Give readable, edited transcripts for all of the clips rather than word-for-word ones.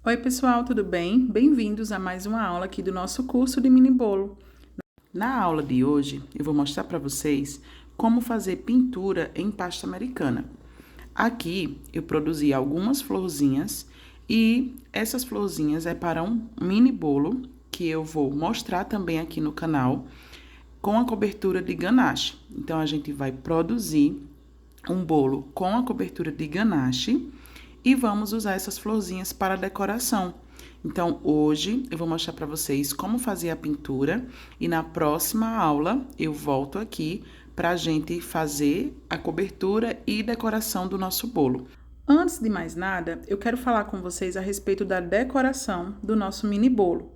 Oi, pessoal, tudo bem? Bem-vindos a mais uma aula aqui do nosso curso de mini bolo. Na aula de hoje, eu vou mostrar para vocês como fazer pintura em pasta americana. Aqui, eu produzi algumas florzinhas e essas florzinhas é para um mini bolo que eu vou mostrar também aqui no canal com a cobertura de ganache. Então, a gente vai produzir um bolo com a cobertura de ganache e vamos usar essas florzinhas para decoração. Então, hoje eu vou mostrar para vocês como fazer a pintura e na próxima aula eu volto aqui para a gente fazer a cobertura e decoração do nosso bolo. Antes de mais nada, eu quero falar com vocês a respeito da decoração do nosso mini bolo.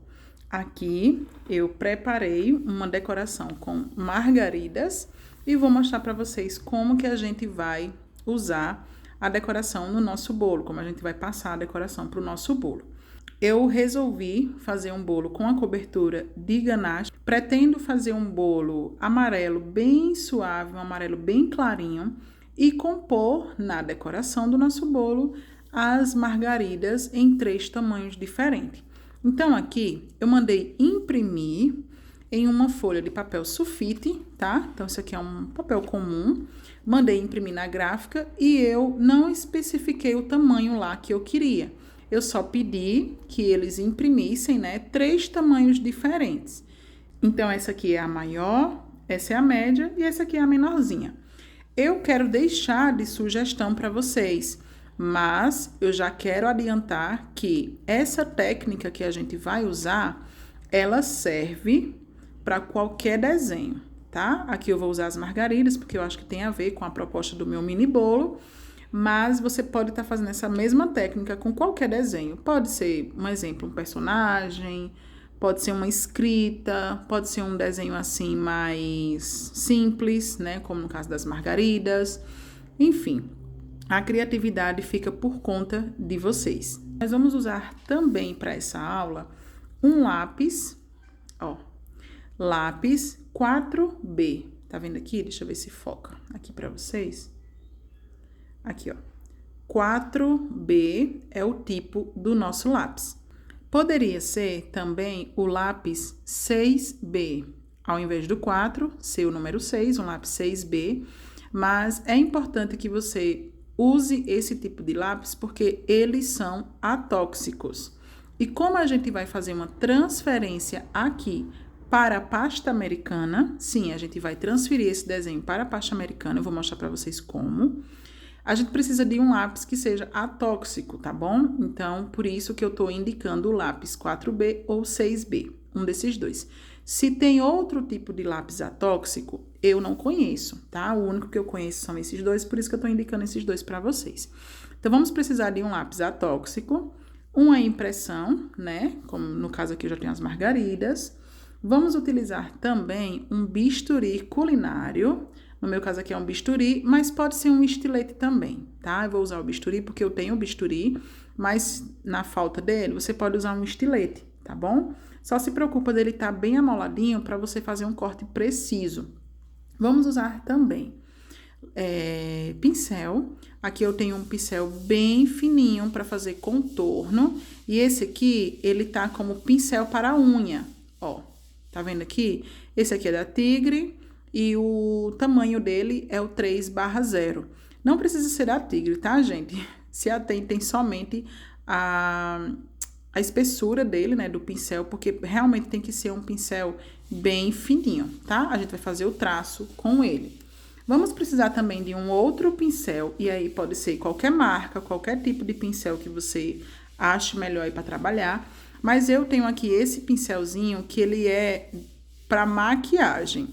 Aqui eu preparei uma decoração com margaridas e vou mostrar para vocês como que a gente vai usar a decoração no nosso bolo, como a gente vai passar a decoração para o nosso bolo. Eu resolvi fazer um bolo com a cobertura de ganache. Pretendo fazer um bolo amarelo bem suave, um amarelo bem clarinho, e compor na decoração do nosso bolo as margaridas em 3 tamanhos diferentes. Então, aqui eu mandei imprimir em uma folha de papel sulfite, tá? Então, isso aqui é um papel comum. Mandei imprimir na gráfica e eu não especifiquei o tamanho lá que eu queria. Eu só pedi que eles imprimissem, né, 3 tamanhos diferentes. Então, essa aqui é a maior, essa é a média e essa aqui é a menorzinha. Eu quero deixar de sugestão para vocês, mas eu já quero adiantar que essa técnica que a gente vai usar, ela serve para qualquer desenho, tá? Aqui eu vou usar as margaridas, porque eu acho que tem a ver com a proposta do meu mini bolo, mas você pode estar fazendo essa mesma técnica com qualquer desenho. Pode ser, um exemplo, um personagem, pode ser uma escrita, pode ser um desenho assim mais simples, né? Como no caso das margaridas. Enfim, a criatividade fica por conta de vocês. Nós vamos usar também para essa aula um lápis, ó, lápis 4B. Tá vendo aqui? Deixa eu ver se foca aqui para vocês. Aqui, ó. 4B é o tipo do nosso lápis. Poderia ser também o lápis 6B. Ao invés do 4, ser o número 6, um lápis 6B. Mas é importante que você use esse tipo de lápis porque eles são atóxicos. E como a gente vai fazer uma transferência aqui para a pasta americana, sim, a gente vai transferir esse desenho para a pasta americana, eu vou mostrar para vocês como. A gente precisa de um lápis que seja atóxico, tá bom? Então, por isso que eu tô indicando o lápis 4B ou 6B, um desses dois. Se tem outro tipo de lápis atóxico, eu não conheço, tá? O único que eu conheço são esses dois, por isso que eu tô indicando esses dois para vocês. Então, vamos precisar de um lápis atóxico, uma impressão, né? Como no caso aqui eu já tenho as margaridas. Vamos utilizar também um bisturi culinário. No meu caso aqui é um bisturi, mas pode ser um estilete também, tá? Eu vou usar o bisturi porque eu tenho o bisturi, mas na falta dele, você pode usar um estilete, tá bom? Só se preocupa dele estar bem amoladinho para você fazer um corte preciso. Vamos usar também pincel. Aqui eu tenho um pincel bem fininho para fazer contorno. E esse aqui, ele tá como pincel para unha, ó. Tá vendo aqui? Esse aqui é da Tigre. E o tamanho dele é o 3/0. Não precisa ser da Tigre, tá, gente? Se atentem somente a espessura dele, né, do pincel, porque realmente tem que ser um pincel bem fininho, tá? A gente vai fazer o traço com ele. Vamos precisar também de um outro pincel, e aí pode ser qualquer marca, qualquer tipo de pincel que você ache melhor aí para trabalhar. Mas eu tenho aqui esse pincelzinho que ele é para maquiagem.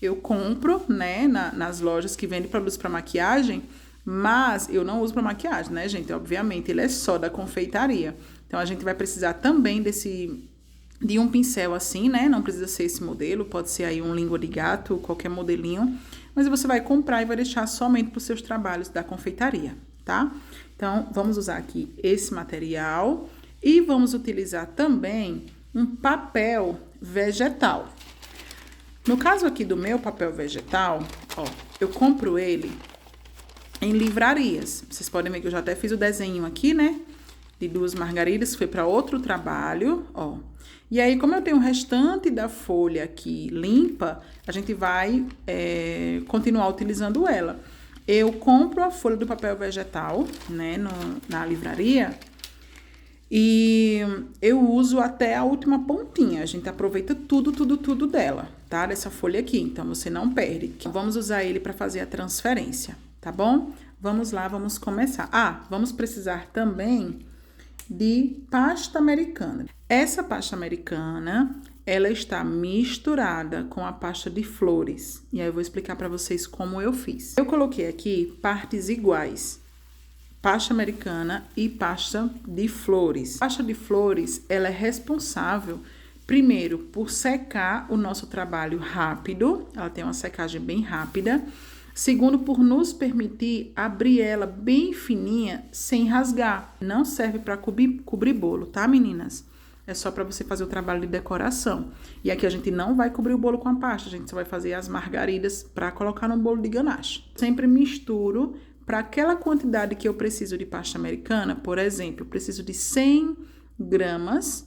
Eu compro, né, nas lojas que vendem produtos para maquiagem, mas eu não uso para maquiagem, né, gente? Obviamente, ele é só da confeitaria. Então, a gente vai precisar também de um pincel assim, né? Não precisa ser esse modelo, pode ser aí um língua de gato, qualquer modelinho. Mas você vai comprar e vai deixar somente para os seus trabalhos da confeitaria, tá? Então, vamos usar aqui esse material e vamos utilizar também um papel vegetal. No caso aqui do meu papel vegetal, ó, eu compro ele em livrarias. Vocês podem ver que eu já até fiz o desenho aqui, né? de 2 margaridas, foi para outro trabalho, ó. E aí, como eu tenho o restante da folha aqui limpa, a gente vai continuar utilizando ela. Eu compro a folha do papel vegetal, né, na livraria, e eu uso até a última pontinha. A gente aproveita tudo dela, tá? Dessa folha aqui, então você não perde. Vamos usar ele para fazer a transferência, tá bom? Vamos lá, vamos começar. Vamos precisar também de pasta americana. Essa pasta americana, ela está misturada com a pasta de flores. E aí eu vou explicar para vocês como eu fiz. Eu coloquei aqui partes iguais. Pasta americana e pasta de flores. A pasta de flores, ela é responsável, primeiro, por secar o nosso trabalho rápido. Ela tem uma secagem bem rápida. Segundo, por nos permitir abrir ela bem fininha, sem rasgar. Não serve para cobrir bolo, tá, meninas? É só para você fazer o trabalho de decoração. E aqui a gente não vai cobrir o bolo com a pasta, a gente só vai fazer as margaridas para colocar no bolo de ganache. Sempre misturo para aquela quantidade que eu preciso de pasta americana. Por exemplo, eu preciso de 100 gramas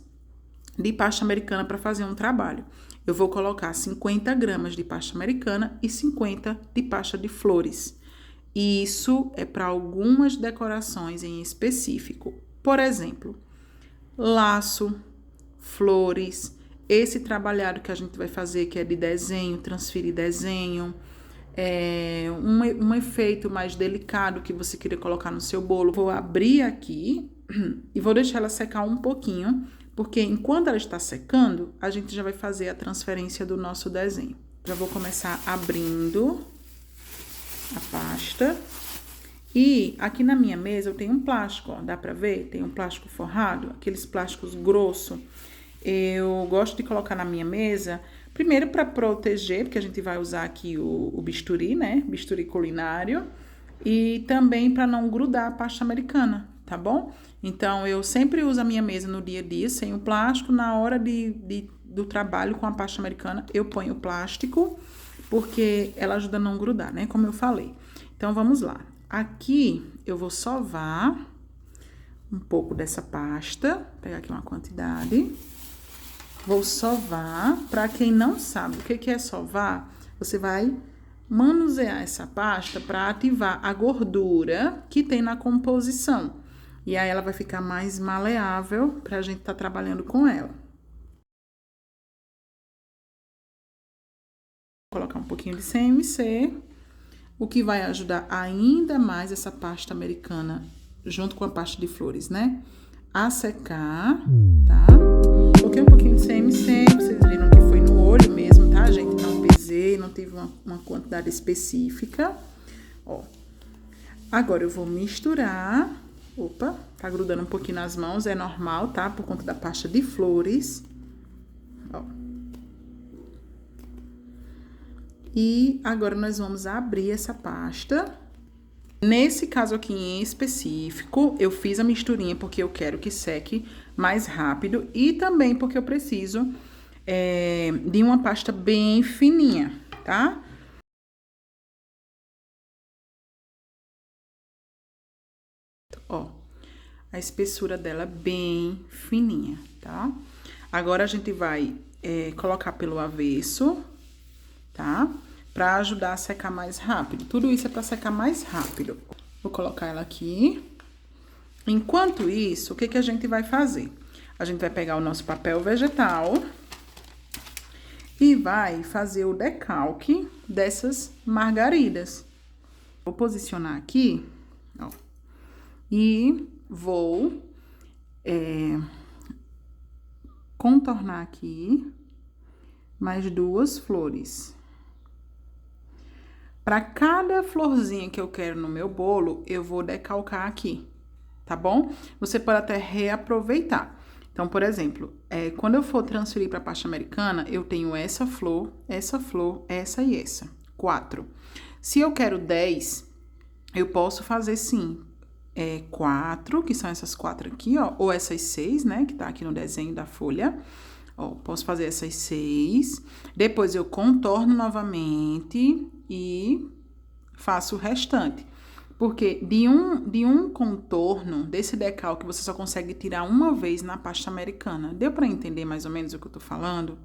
de pasta americana para fazer um trabalho. Eu vou colocar 50 gramas de pasta americana e 50 de pasta de flores. Isso é para algumas decorações em específico. Por exemplo, laço, flores, esse trabalhado que a gente vai fazer, que é de desenho, transferir desenho, um efeito mais delicado que você queria colocar no seu bolo. Vou abrir aqui e vou deixar ela secar um pouquinho, porque enquanto ela está secando, a gente já vai fazer a transferência do nosso desenho. Já vou começar abrindo a pasta. E aqui na minha mesa eu tenho um plástico, ó, dá pra ver? Tem um plástico forrado, aqueles plásticos grossos. Eu gosto de colocar na minha mesa, primeiro para proteger, porque a gente vai usar aqui o bisturi, né? Bisturi culinário. E também para não grudar a pasta americana, tá bom? Então, eu sempre uso a minha mesa no dia a dia, sem o plástico. Na hora do trabalho com a pasta americana, eu ponho o plástico, porque ela ajuda a não grudar, né? Como eu falei. Então, vamos lá. Aqui, eu vou sovar um pouco dessa pasta. Vou pegar aqui uma quantidade. Vou sovar. Para quem não sabe o que é sovar, você vai manusear essa pasta para ativar a gordura que tem na composição. E aí, ela vai ficar mais maleável para a gente estar trabalhando com ela. Vou colocar um pouquinho de CMC, o que vai ajudar ainda mais essa pasta americana, junto com a pasta de flores, né? A secar, tá? Coloquei um pouquinho de CMC, vocês viram que foi no olho mesmo, tá, gente? Não pesei, não teve uma quantidade específica. Ó. Agora, eu vou misturar. Opa, tá grudando um pouquinho nas mãos, é normal, tá? Por conta da pasta de flores. Ó. E agora, nós vamos abrir essa pasta. Nesse caso aqui em específico, eu fiz a misturinha porque eu quero que seque mais rápido. E também porque eu preciso de uma pasta bem fininha, tá? Ó, a espessura dela bem fininha, tá? Agora, a gente vai colocar pelo avesso, tá? Pra ajudar a secar mais rápido. Tudo isso é pra secar mais rápido. Vou colocar ela aqui. Enquanto isso, o que a gente vai fazer? A gente vai pegar o nosso papel vegetal e vai fazer o decalque dessas margaridas. Vou posicionar aqui, ó. E vou contornar aqui mais 2 flores. Para cada florzinha que eu quero no meu bolo, eu vou decalcar aqui, tá bom? Você pode até reaproveitar. Então, por exemplo, quando eu for transferir para a pasta americana, eu tenho essa flor, essa e essa. 4. Se eu quero 10, eu posso fazer sim. 4, que são essas 4 aqui, ó, ou essas 6, né, que tá aqui no desenho da folha. Ó, posso fazer essas 6, depois eu contorno novamente e faço o restante. Porque de um contorno desse decalque você só consegue tirar uma vez na pasta americana. Deu para entender mais ou menos o que eu tô falando?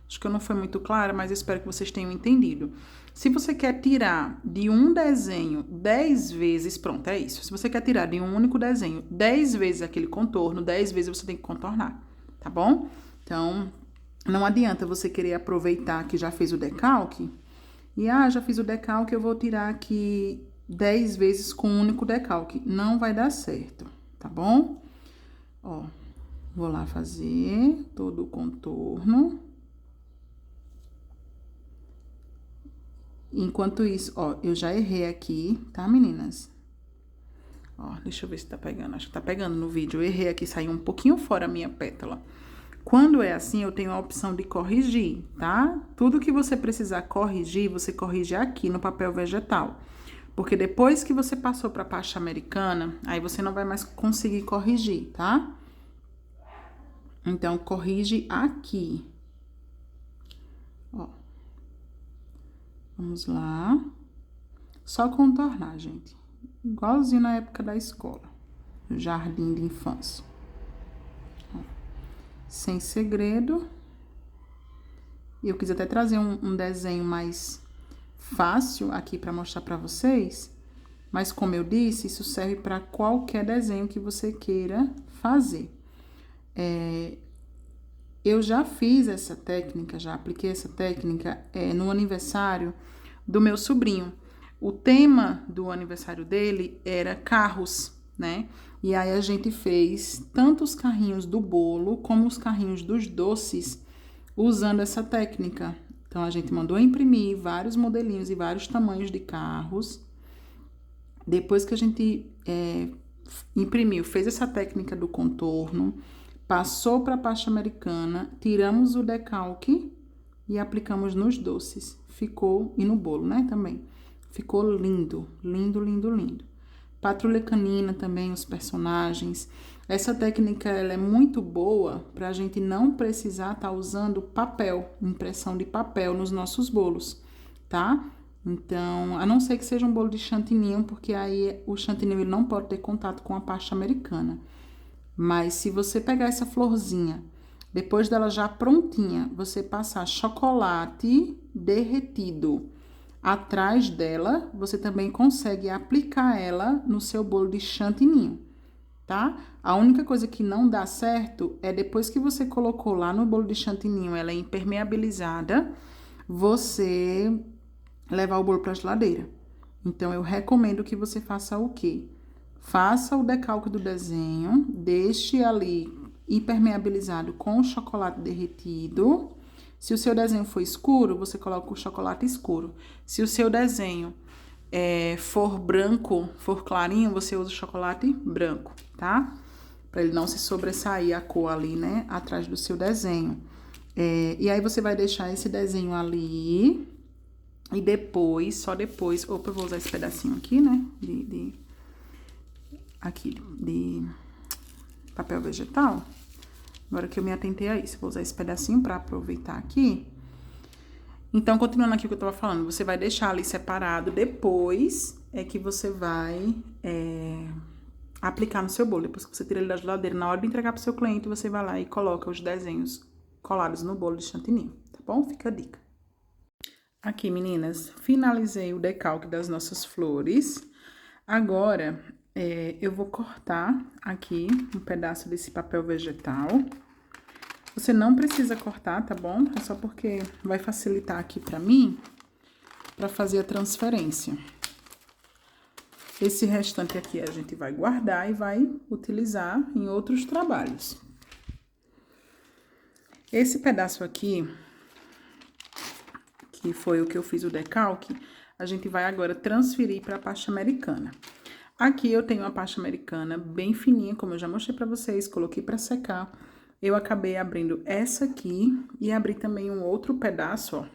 Acho que eu não fui muito clara, mas espero que vocês tenham entendido. Se você quer tirar de um desenho 10 vezes, pronto, é isso. Se você quer tirar de um único desenho 10 vezes aquele contorno, 10 vezes você tem que contornar, tá bom? Então, não adianta você querer aproveitar que já fez o decalque e, já fiz o decalque, eu vou tirar aqui 10 vezes com um único decalque. Não vai dar certo, tá bom? Ó, vou lá fazer todo o contorno. Enquanto isso, ó, eu já errei aqui, tá, meninas? Ó, deixa eu ver se tá pegando. Acho que tá pegando no vídeo. Eu errei aqui, saiu um pouquinho fora a minha pétala. Quando é assim, eu tenho a opção de corrigir, tá? Tudo que você precisar corrigir, você corrige aqui no papel vegetal. Porque depois que você passou pra pasta americana, aí você não vai mais conseguir corrigir, tá? Então, corrige aqui. Ó. Vamos lá. Só contornar, gente. Igualzinho na época da escola. Jardim de infância. Ó. Sem segredo. Eu quis até trazer um desenho mais fácil aqui para mostrar para vocês. Mas como eu disse, isso serve para qualquer desenho que você queira fazer. Eu já fiz essa técnica, já apliquei essa técnica no aniversário do meu sobrinho. O tema do aniversário dele era carros, né? E aí a gente fez tanto os carrinhos do bolo como os carrinhos dos doces usando essa técnica. Então a gente mandou imprimir vários modelinhos e vários tamanhos de carros. Depois que a gente imprimiu, fez essa técnica do contorno, passou para a pasta americana, tiramos o decalque e aplicamos nos doces. Ficou, e no bolo, né, também. Ficou lindo, lindo, lindo, lindo. Patrulha Canina também, os personagens. Essa técnica, ela é muito boa para a gente não precisar estar usando papel, impressão de papel nos nossos bolos, tá? Então, a não ser que seja um bolo de chantininho, porque aí o chantininho ele não pode ter contato com a pasta americana. Mas se você pegar essa florzinha, depois dela já prontinha, você passar chocolate derretido atrás dela, você também consegue aplicar ela no seu bolo de chantininho, tá? A única coisa que não dá certo é depois que você colocou lá no bolo de chantininho, ela é impermeabilizada, você levar o bolo para a geladeira. Então, eu recomendo que você faça o quê? Faça o decalque do desenho, deixe ali impermeabilizado com o chocolate derretido. Se o seu desenho for escuro, você coloca o chocolate escuro. Se o seu desenho for branco, for clarinho, você usa o chocolate branco, tá? Para ele não se sobressair a cor ali, né? Atrás do seu desenho. E aí, você vai deixar esse desenho ali. E depois, só depois... Opa, eu vou usar esse pedacinho aqui, né? De papel vegetal. Agora que eu me atentei a isso, vou usar esse pedacinho para aproveitar aqui. Então, continuando aqui o que eu tava falando, você vai deixar ali separado, depois é que você vai aplicar no seu bolo. Depois que você tira ele da geladeira, na hora de entregar pro seu cliente, você vai lá e coloca os desenhos colados no bolo de chantilly, tá bom? Fica a dica. Aqui, meninas, finalizei o decalque das nossas flores. Agora, eu vou cortar aqui um pedaço desse papel vegetal. Você não precisa cortar, tá bom? É só porque vai facilitar aqui pra mim, pra fazer a transferência. Esse restante aqui a gente vai guardar e vai utilizar em outros trabalhos. Esse pedaço aqui, que foi o que eu fiz o decalque, a gente vai agora transferir para a pasta americana. Aqui eu tenho uma pasta americana bem fininha, como eu já mostrei para vocês, coloquei para secar. Eu acabei abrindo essa aqui e abri também um outro pedaço, ó,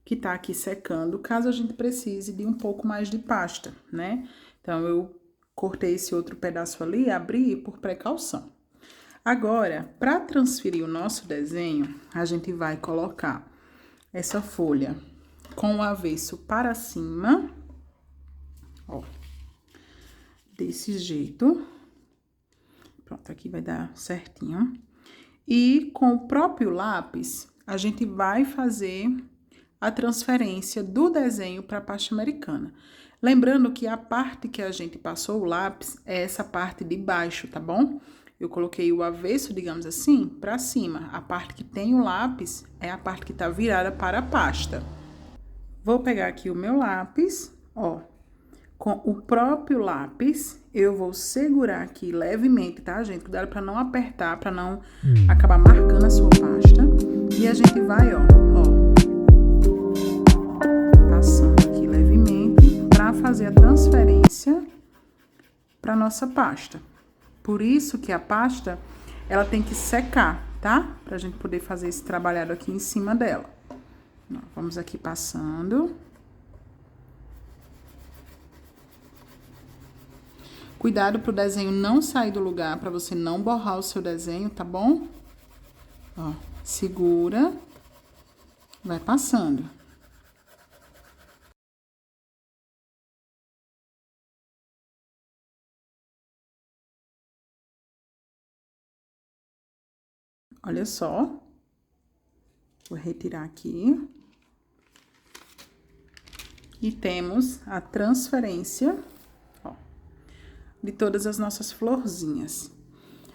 que tá aqui secando, caso a gente precise de um pouco mais de pasta, né? Então, eu cortei esse outro pedaço ali e abri por precaução. Agora, para transferir o nosso desenho, a gente vai colocar essa folha com o avesso para cima, ó. desse jeito. Pronto, aqui vai dar certinho. E com o próprio lápis, a gente vai fazer a transferência do desenho para a pasta americana. Lembrando que a parte que a gente passou o lápis é essa parte de baixo, tá bom? Eu coloquei o avesso, digamos assim, para cima. A parte que tem o lápis é a parte que tá virada para a pasta. Vou pegar aqui o meu lápis, ó. Com o próprio lápis, eu vou segurar aqui levemente, tá, gente? Cuidado para não apertar, para não acabar marcando a sua pasta. E a gente vai, ó, passando aqui levemente para fazer a transferência para nossa pasta. Por isso que a pasta, ela tem que secar, tá? Pra gente poder fazer esse trabalhado aqui em cima dela. Vamos aqui passando. Cuidado pro desenho não sair do lugar, pra você não borrar o seu desenho, tá bom? Ó, segura. Vai passando. Olha só. Vou retirar aqui. E temos a transferência, ó, de todas as nossas florzinhas.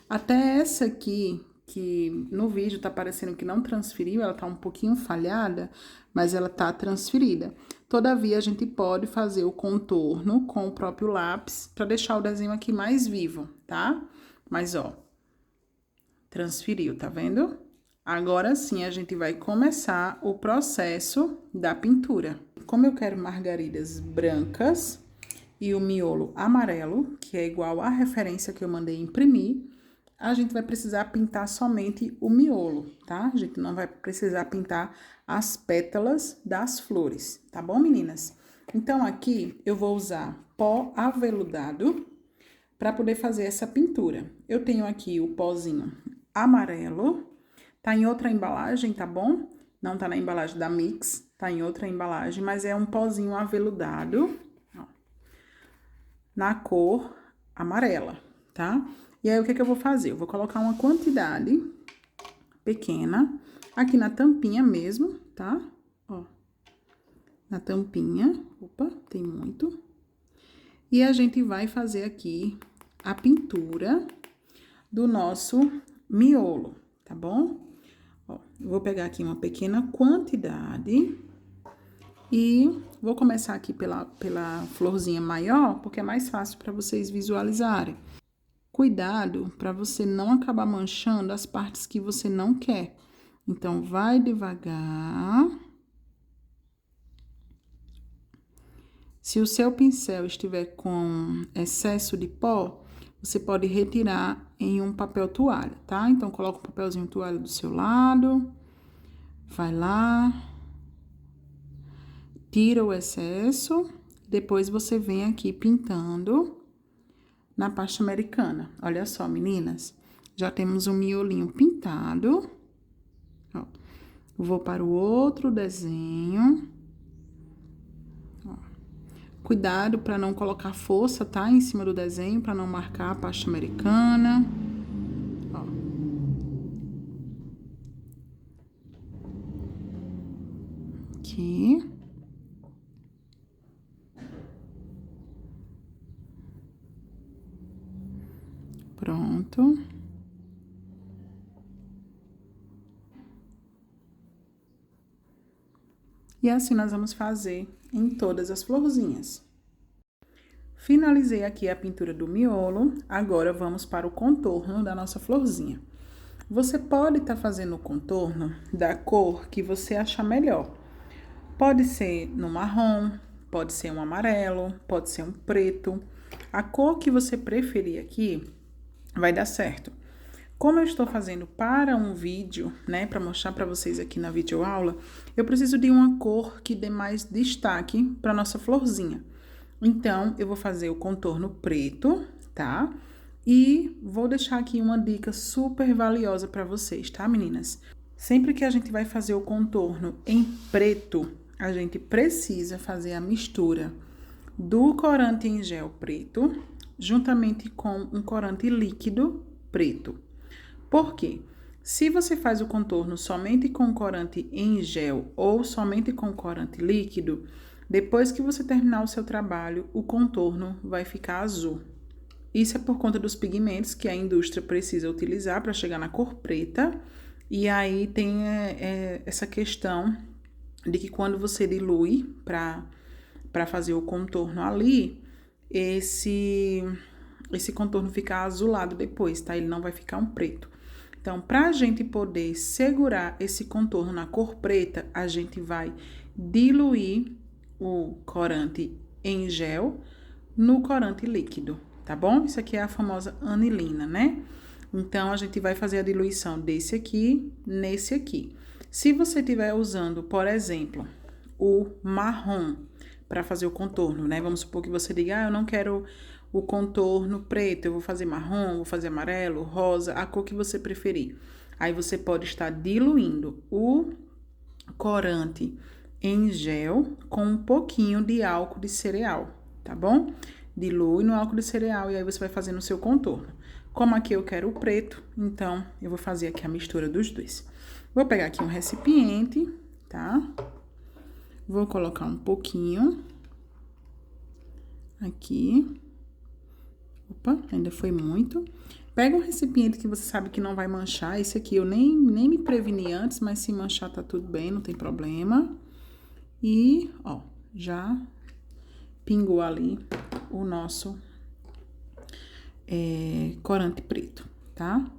Até essa aqui, que no vídeo tá parecendo que não transferiu, ela tá um pouquinho falhada, mas ela tá transferida. Todavia, a gente pode fazer o contorno com o próprio lápis para deixar o desenho aqui mais vivo, tá? Mas, ó, transferiu, tá vendo? Agora sim, a gente vai começar o processo da pintura. Como eu quero margaridas brancas e o miolo amarelo, que é igual à referência que eu mandei imprimir, a gente vai precisar pintar somente o miolo, tá? A gente não vai precisar pintar as pétalas das flores, tá bom, meninas? Então, aqui eu vou usar pó aveludado para poder fazer essa pintura. Eu tenho aqui o pozinho amarelo. Tá em outra embalagem, tá bom? Não tá na embalagem da Mix, tá em outra embalagem, mas é um pozinho aveludado, ó, na cor amarela, tá? E aí, o que eu vou fazer? Eu vou colocar uma quantidade pequena aqui na tampinha mesmo, tá? Ó, na tampinha. Opa, tem muito. E a gente vai fazer aqui a pintura do nosso miolo, tá bom? Ó, eu vou pegar aqui uma pequena quantidade e vou começar aqui pela florzinha maior, porque é mais fácil para vocês visualizarem. Cuidado para você não acabar manchando as partes que você não quer. Então, vai devagar. Se o seu pincel estiver com excesso de pó, você pode retirar em um papel toalha, tá? Então, coloca um papelzinho toalha do seu lado, vai lá, tira o excesso, depois você vem aqui pintando na pasta americana. Olha só, meninas, já temos um miolinho pintado. Ó, vou para o outro desenho. Cuidado para não colocar força, tá? Em cima do desenho, para não marcar a pasta americana. Ó. Aqui. Pronto. E assim nós vamos fazer em todas as florzinhas. Finalizei aqui a pintura do miolo, agora vamos para o contorno da nossa florzinha. Você pode estar fazendo o contorno da cor que você achar melhor. Pode ser no marrom, pode ser um amarelo, pode ser um preto. A cor que você preferir aqui vai dar certo. Como eu estou fazendo para um vídeo, né, para mostrar para vocês aqui na videoaula, eu preciso de uma cor que dê mais destaque para nossa florzinha. Então, eu vou fazer o contorno preto, tá? E vou deixar aqui uma dica super valiosa para vocês, tá, meninas? Sempre que a gente vai fazer o contorno em preto, a gente precisa fazer a mistura do corante em gel preto juntamente com um corante líquido preto. Por quê? Se você faz o contorno somente com corante em gel ou somente com corante líquido, depois que você terminar o seu trabalho, o contorno vai ficar azul. Isso é por conta dos pigmentos que a indústria precisa utilizar para chegar na cor preta. E aí tem essa questão de que quando você dilui para fazer o contorno ali, esse contorno fica azulado depois, tá? Ele não vai ficar um preto. Então, para a gente poder segurar esse contorno na cor preta, a gente vai diluir o corante em gel no corante líquido, tá bom? Isso aqui é a famosa anilina, né? Então, a gente vai fazer a diluição desse aqui nesse aqui. Se você estiver usando, por exemplo, o marrom para fazer o contorno, né? Vamos supor que você diga, eu não quero o contorno preto, eu vou fazer marrom, vou fazer amarelo, rosa, a cor que você preferir. Aí você pode estar diluindo o corante em gel com um pouquinho de álcool de cereal, tá bom? Dilui no álcool de cereal e aí você vai fazendo o seu contorno. Como aqui eu quero o preto, então eu vou fazer aqui a mistura dos dois. Vou pegar aqui um recipiente, tá? Vou colocar um pouquinho aqui. Opa, ainda foi muito. Pega um recipiente que você sabe que não vai manchar. Esse aqui eu nem me preveni antes, mas se manchar tá tudo bem, não tem problema. E, ó, já pingou ali o nosso corante preto, tá?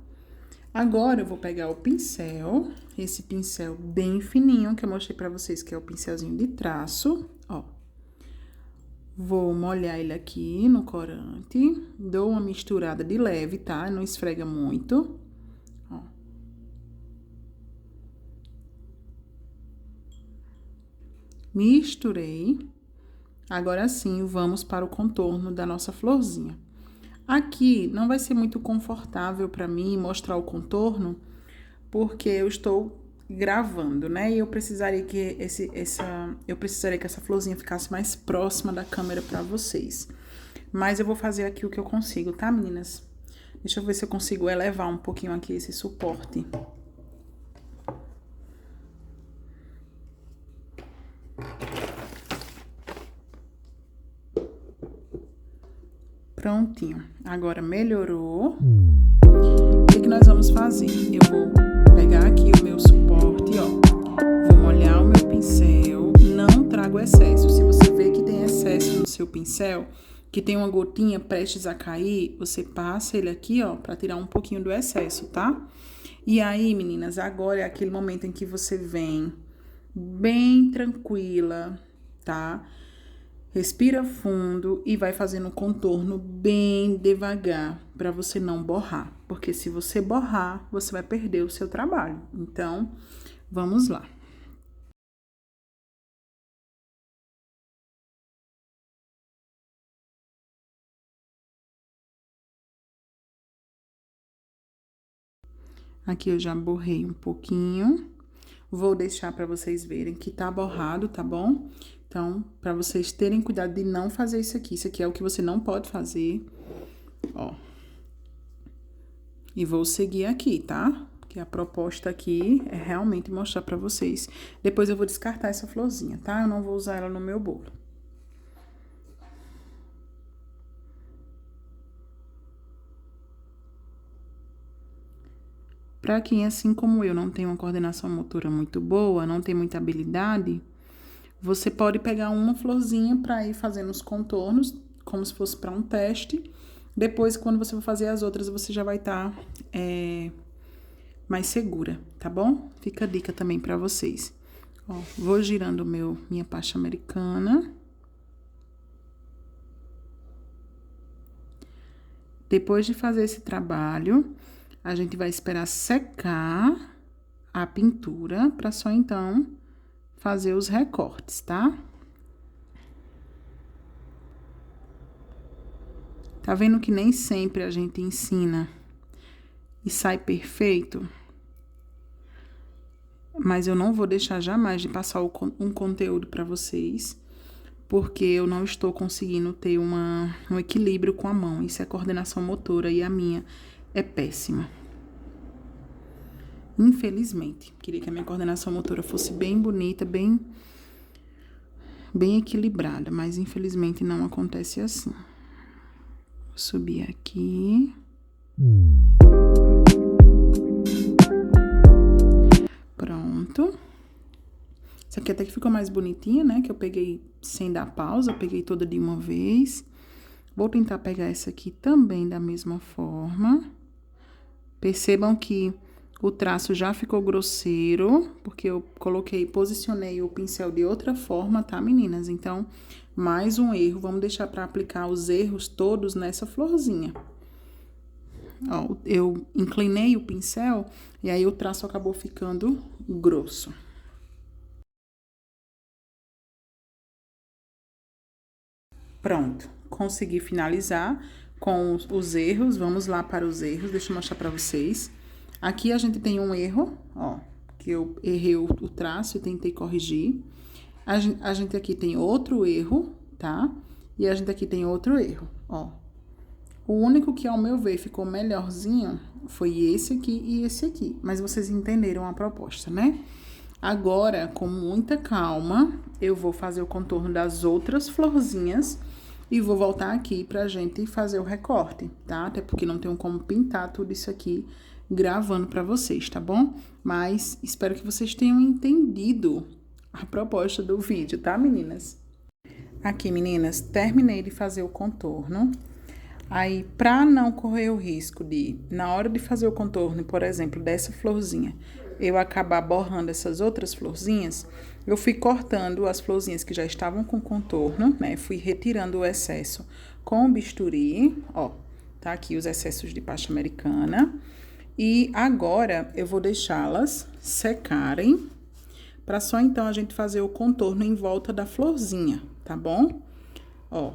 Agora, eu vou pegar o pincel, esse pincel bem fininho, que eu mostrei pra vocês, que é o pincelzinho de traço, ó. Vou molhar ele aqui no corante, dou uma misturada de leve, tá? Não esfrega muito, ó. Misturei. Agora sim, vamos para o contorno da nossa florzinha. Aqui não vai ser muito confortável para mim mostrar o contorno, porque eu estou gravando, né? E eu precisaria que essa florzinha ficasse mais próxima da câmera para vocês. Mas eu vou fazer aqui o que eu consigo, tá, meninas? Deixa eu ver se eu consigo elevar um pouquinho aqui esse suporte. Prontinho. Agora melhorou. O que nós vamos fazer? Eu vou pegar aqui o meu suporte, ó. Vou molhar o meu pincel. Não trago excesso. Se você vê que tem excesso no seu pincel, que tem uma gotinha prestes a cair, você passa ele aqui, ó, pra tirar um pouquinho do excesso, tá? E aí, meninas, agora é aquele momento em que você vem bem tranquila, tá? Respira fundo e vai fazendo um contorno bem devagar, para você não borrar. Porque se você borrar, você vai perder o seu trabalho. Então, vamos lá. Aqui eu já borrei um pouquinho. Vou deixar para vocês verem que tá borrado, tá bom? Então, para vocês terem cuidado de não fazer isso aqui. Isso aqui é o que você não pode fazer, ó. E vou seguir aqui, tá? Que a proposta aqui é realmente mostrar pra vocês. Depois eu vou descartar essa florzinha, tá? Eu não vou usar ela no meu bolo. Pra quem, assim como eu, não tem uma coordenação motora muito boa, não tem muita habilidade, você pode pegar uma florzinha pra ir fazendo os contornos, como se fosse pra um teste. Depois, quando você for fazer as outras, você já vai estar mais segura, tá bom? Fica a dica também pra vocês. Ó, vou girando minha pasta americana. Depois de fazer esse trabalho, a gente vai esperar secar a pintura pra só então fazer os recortes, tá? Tá vendo que nem sempre a gente ensina e sai perfeito? Mas eu não vou deixar jamais de passar um conteúdo para vocês, porque eu não estou conseguindo ter um equilíbrio com a mão. Isso é coordenação motora e a minha é péssima. Infelizmente, queria que a minha coordenação motora fosse bem bonita, bem equilibrada, mas infelizmente não acontece assim. Vou subir aqui. Pronto. Essa aqui até que ficou mais bonitinha, né? Que eu peguei sem dar pausa, eu peguei toda de uma vez. Vou tentar pegar essa aqui também da mesma forma. Percebam que o traço já ficou grosseiro, porque eu posicionei o pincel de outra forma, tá, meninas? Então, mais um erro. Vamos deixar para aplicar os erros todos nessa florzinha. Ó, eu inclinei o pincel e aí o traço acabou ficando grosso. Pronto, consegui finalizar com os erros. Vamos lá para os erros, deixa eu mostrar para vocês. Aqui a gente tem um erro, ó, que eu errei o traço e tentei corrigir. A gente aqui tem outro erro, tá? E a gente aqui tem outro erro, ó. O único que, ao meu ver, ficou melhorzinho foi esse aqui e esse aqui. Mas vocês entenderam a proposta, né? Agora, com muita calma, eu vou fazer o contorno das outras florzinhas e vou voltar aqui pra gente fazer o recorte, tá? Até porque não tenho como pintar tudo isso aqui gravando pra vocês, tá bom? Mas espero que vocês tenham entendido a proposta do vídeo, tá, meninas? Aqui, meninas, terminei de fazer o contorno. Aí, pra não correr o risco de, na hora de fazer o contorno, por exemplo, dessa florzinha, eu acabar borrando essas outras florzinhas, eu fui cortando as florzinhas que já estavam com contorno, né? Fui retirando o excesso com o bisturi, ó, tá aqui os excessos de pasta americana. E agora, eu vou deixá-las secarem, pra só então a gente fazer o contorno em volta da florzinha, tá bom? Ó,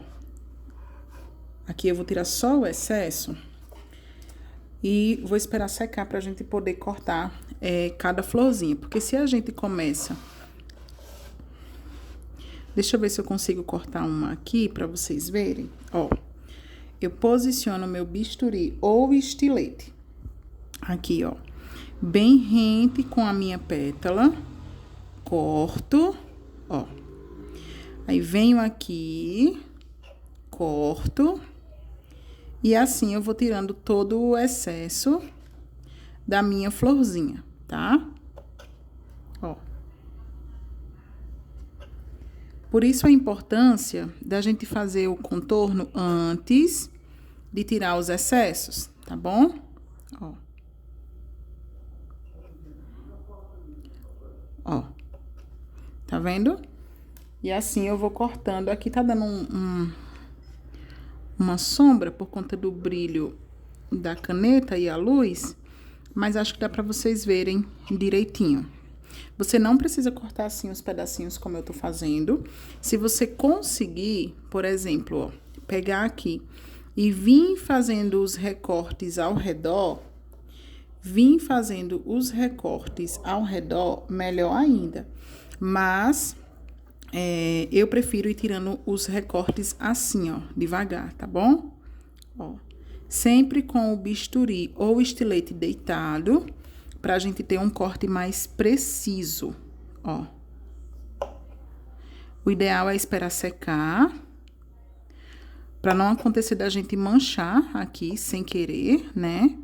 aqui eu vou tirar só o excesso e vou esperar secar pra gente poder cortar cada florzinha. Porque se a gente começa... Deixa eu ver se eu consigo cortar uma aqui pra vocês verem. Ó, eu posiciono meu bisturi ou estilete. Aqui, ó. Bem rente com a minha pétala. Corto, ó. Aí, venho aqui, corto. E assim, eu vou tirando todo o excesso da minha florzinha, tá? Ó. Por isso, a importância da gente fazer o contorno antes de tirar os excessos, tá bom? Ó. Ó. Tá vendo? E assim, eu vou cortando. Aqui tá dando uma sombra por conta do brilho da caneta e a luz, mas acho que dá pra vocês verem direitinho. Você não precisa cortar assim os pedacinhos como eu tô fazendo. Se você conseguir, por exemplo, ó, pegar aqui e vir fazendo os recortes ao redor, melhor ainda. Mas... eu prefiro ir tirando os recortes assim, ó, devagar, tá bom? Ó, sempre com o bisturi ou estilete deitado, pra gente ter um corte mais preciso, ó. O ideal é esperar secar, pra não acontecer da gente manchar aqui sem querer, né?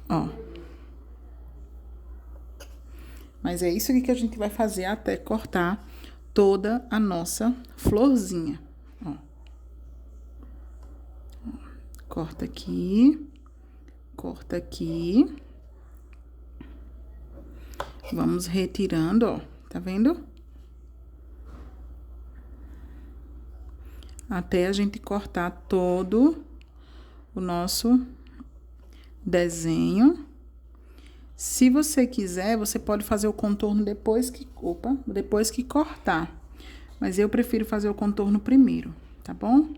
Ó. Mas é isso aqui que a gente vai fazer até cortar toda a nossa florzinha, ó. Corta aqui, corta aqui. Vamos retirando, ó, tá vendo? Até a gente cortar todo o nosso desenho. Se você quiser, você pode fazer o contorno depois que cortar. Mas eu prefiro fazer o contorno primeiro, tá bom?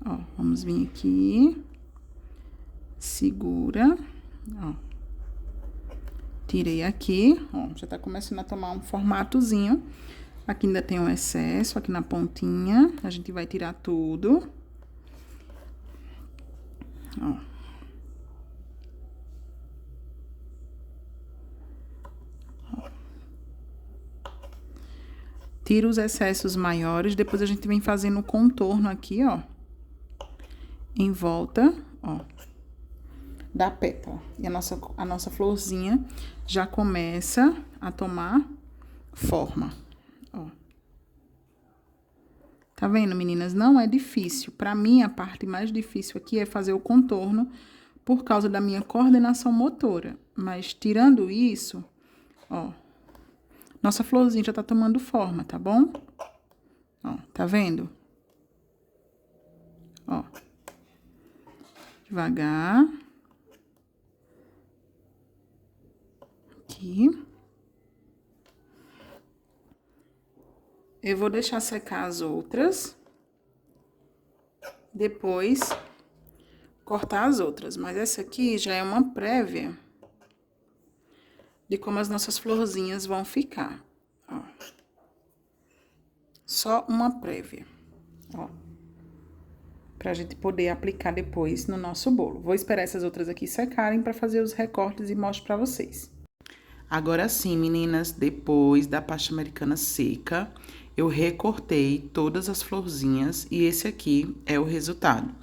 Ó, vamos vir aqui. Segura, ó. Tirei aqui, ó, já tá começando a tomar um formatozinho. Aqui ainda tem um excesso, aqui na pontinha. A gente vai tirar tudo. Ó. Tira os excessos maiores, depois a gente vem fazendo o contorno aqui, ó. Em volta, ó, da pétala. E a nossa florzinha já começa a tomar forma, ó. Tá vendo, meninas? Não é difícil. Pra mim, a parte mais difícil aqui é fazer o contorno por causa da minha coordenação motora. Mas, tirando isso, ó, nossa florzinha já tá tomando forma, tá bom? Ó, tá vendo? Ó. Devagar. Aqui. Eu vou deixar secar as outras. Depois, cortar as outras. Mas essa aqui já é uma prévia de como as nossas florzinhas vão ficar, ó. Só uma prévia, ó. Pra gente poder aplicar depois no nosso bolo. Vou esperar essas outras aqui secarem pra fazer os recortes e mostro pra vocês. Agora sim, meninas, depois da pasta americana seca, eu recortei todas as florzinhas e esse aqui é o resultado.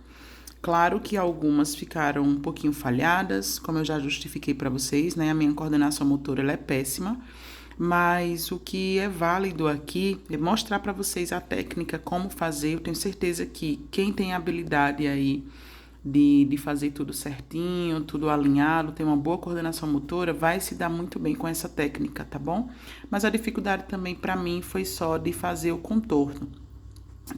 Claro que algumas ficaram um pouquinho falhadas, como eu já justifiquei para vocês, né? A minha coordenação motora, ela é péssima, mas o que é válido aqui é mostrar para vocês a técnica, como fazer. Eu tenho certeza que quem tem habilidade aí de fazer tudo certinho, tudo alinhado, tem uma boa coordenação motora, vai se dar muito bem com essa técnica, tá bom? Mas a dificuldade também para mim foi só de fazer o contorno.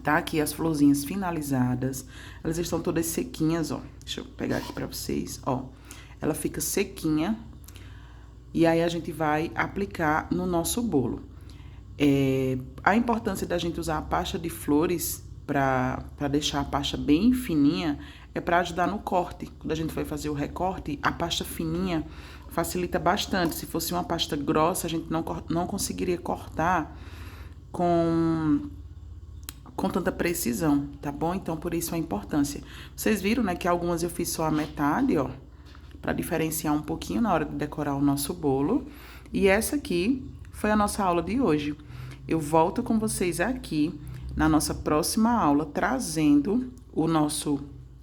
Tá aqui as florzinhas finalizadas, elas estão todas sequinhas, ó. Deixa eu pegar aqui pra vocês, ó. Ela fica sequinha e aí a gente vai aplicar no nosso bolo. A importância da gente usar a pasta de flores pra deixar a pasta bem fininha é pra ajudar no corte. Quando a gente vai fazer o recorte, a pasta fininha facilita bastante. Se fosse uma pasta grossa, a gente não conseguiria cortar com tanta precisão, tá bom? Então, por isso a importância. Vocês viram, né, que algumas eu fiz só a metade, ó, pra diferenciar um pouquinho na hora de decorar o nosso bolo. E essa aqui foi a nossa aula de hoje. Eu volto com vocês aqui na nossa próxima aula, trazendo o nosso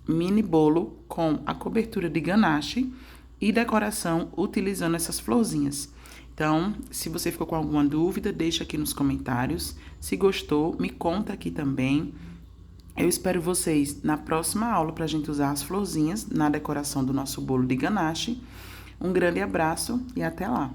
mini bolo com a cobertura de ganache e decoração utilizando essas florzinhas. Então, se você ficou com alguma dúvida, deixa aqui nos comentários. Se gostou, me conta aqui também. Eu espero vocês na próxima aula para a gente usar as florzinhas na decoração do nosso bolo de ganache. Um grande abraço e até lá!